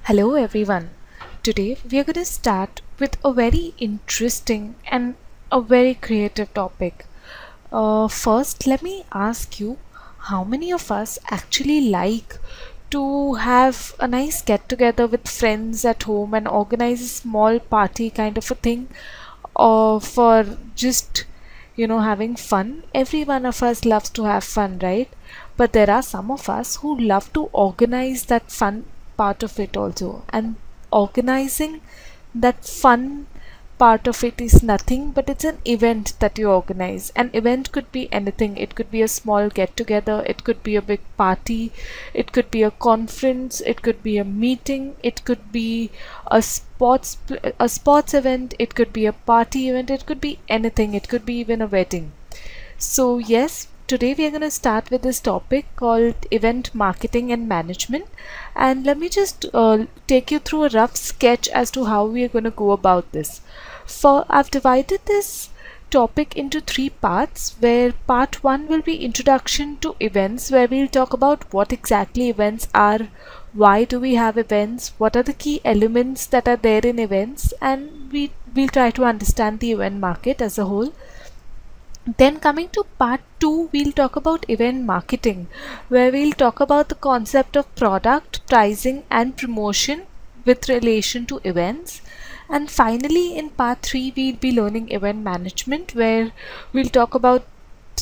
Hello everyone. Today we are going to start with a very interesting and a very creative topic. First, let me ask you, how many of us actually like to have a nice get together with friends at home and organize a small party kind of a thing, or for just having fun? Every one of us loves to have fun, right? But there are some of us who love to organize that fun part of it also, and organizing that fun part of it is nothing but it's an event that you organize. An event could be anything. It could be a small get together, it could be a big party, it could be a conference, it could be a meeting, it could be a sports event, it could be a party event, it could be anything, it could be even a wedding. So yes, today we are going to start with this topic called event marketing and management, and let me just take you through a rough sketch as to how we are going to go about this. I've divided this topic into three parts, where part 1 will be introduction to events, where we'll talk about what exactly events are, why do we have events, what are the key elements that are there in events, and we'll try to understand the event market as a whole. Then coming to part 2, we'll talk about event marketing, where we'll talk about the concept of product, pricing and promotion with relation to events. And finally in part 3, we'll be learning event management, where we'll talk about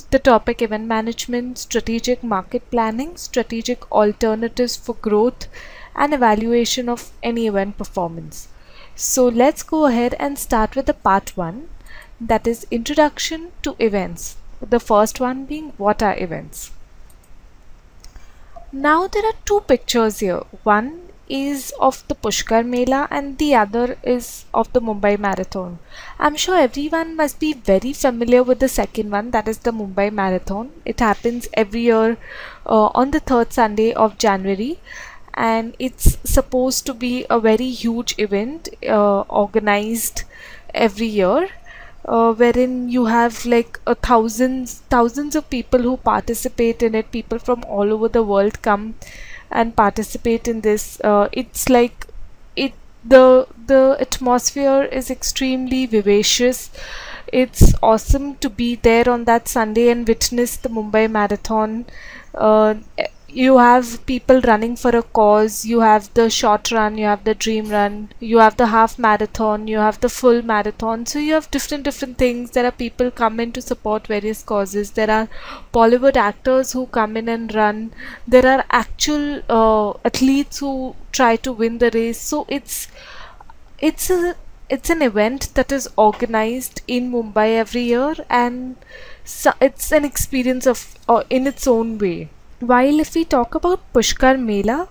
the topic event management, strategic market planning, strategic alternatives for growth, and evaluation of any event performance. So let's go ahead and start with the part 1, that is introduction to events. The first one being, what are events? Now there are two pictures here. One is of the Pushkar Mela and the other is of the Mumbai Marathon. I'm sure everyone must be very familiar with the second one, that is the Mumbai Marathon. It happens every year on the third Sunday of January, and it's supposed to be a very huge event organized every year, wherein you have like thousands of people who participate in it. People from all over the world come and participate in this. It's like the atmosphere is extremely vivacious. It's awesome to be there on that Sunday and witness the Mumbai Marathon. You have people running for a cause, you have the short run, you have the dream run, you have the half marathon, you have the full marathon. So you have different things. There are people come in to support various causes. There are Bollywood actors who come in and run. There are actual athletes who try to win the race. So it's an event that is organized in Mumbai every year, and so it's an experience of in its own way. While if we talk about Pushkar Mela,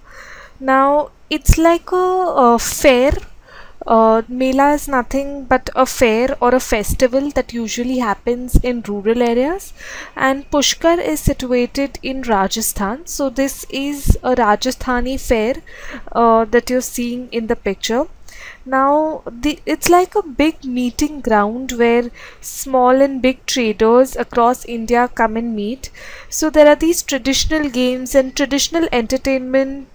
now it's like a fair. Mela is nothing but a fair or a festival that usually happens in rural areas, and Pushkar is situated in Rajasthan. So this is a Rajasthani fair that you're seeing in the picture. Now it's like a big meeting ground where small and big traders across India come and meet. So there are these traditional games and traditional entertainment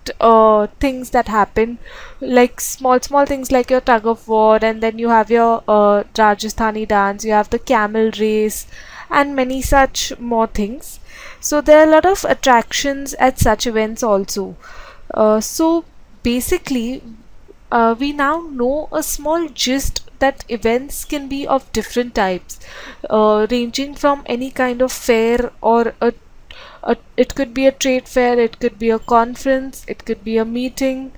things that happen, like small things like your tug of war, and then you have your Rajasthani dance, you have the camel race, and many such more things. So there are a lot of attractions at such events also. So basically, we now know a small gist that events can be of different types, ranging from any kind of fair, or it could be a trade fair, it could be a conference, it could be a meeting,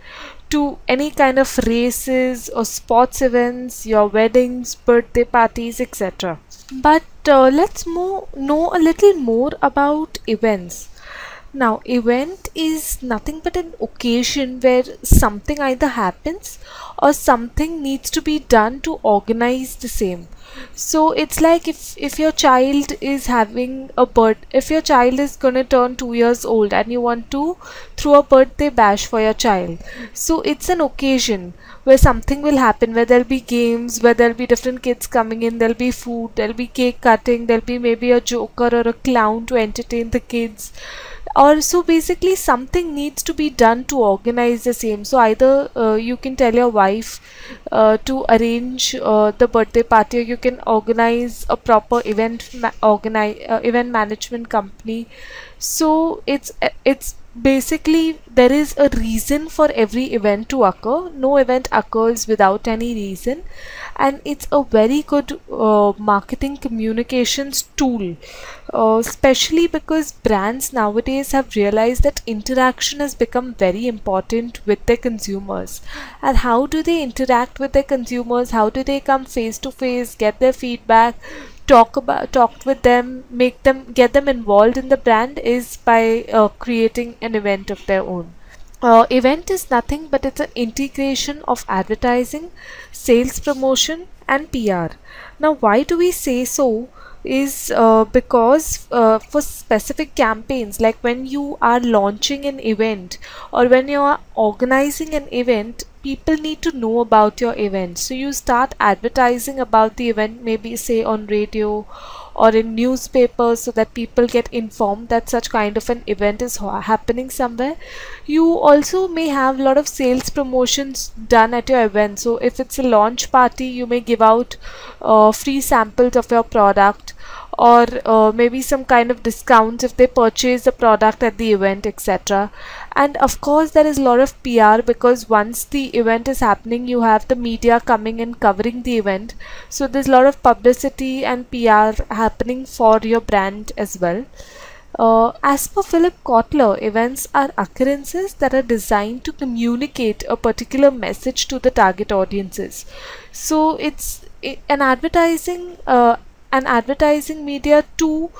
to any kind of races or sports events, your weddings, birthday parties, etc. But let's know a little more about events. Now, event is nothing but an occasion where something either happens or something needs to be done to organize the same. So it's like if your child is having a if your child is gonna turn 2 years old and you want to throw a birthday bash for your child. So it's an occasion where something will happen, where there'll be games, where there'll be different kids coming in, there'll be food, there'll be cake cutting, there'll be maybe a joker or a clown to entertain the kids. or so basically something needs to be done to organize the same. So either you can tell your wife to arrange the birthday party, or you can organize a proper event management company. So it's basically there is a reason for every event to occur. No event occurs without any reason, and it's a very good marketing communications tool, especially because brands nowadays have realized that interaction has become very important with their consumers. And how do they interact with their consumers? How do they come face to face, get their feedback, talk with them, make them, get them involved in the brand, is by creating an event of their own. Event is nothing but it's an integration of advertising, sales promotion, and PR. Now, why do we say so? Is because for specific campaigns, like when you are launching an event or when you are organizing an event, people need to know about your event. So you start advertising about the event, maybe say on radio or in newspapers, so that people get informed that such kind of an event is happening somewhere. You also may have a lot of sales promotions done at your event. So if it's a launch party, you may give out free samples of your product, or maybe some kind of discounts if they purchase the product at the event, etc. And of course there is a lot of PR, because once the event is happening, you have the media coming and covering the event. So there's a lot of publicity and PR happening for your brand as well. As per Philip Kotler, events are occurrences that are designed to communicate a particular message to the target audiences. So it's an advertising media too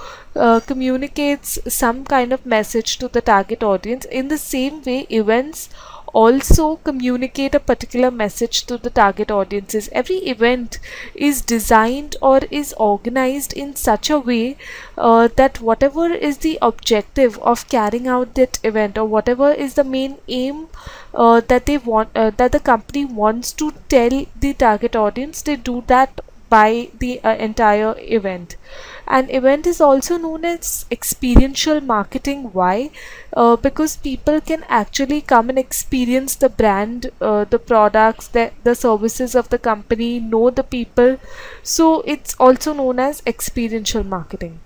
communicates some kind of message to the target audience. In the same way, events also communicate a particular message to the target audiences. Every event is designed or is organized in such a way that whatever is the objective of carrying out that event, or whatever is the main aim that they want, that the company wants to tell the target audience, they do that by the entire event. An event is also known as experiential marketing. Why? Because people can actually come and experience the brand, the products, the services of the company, know the people. So it's also known as experiential marketing.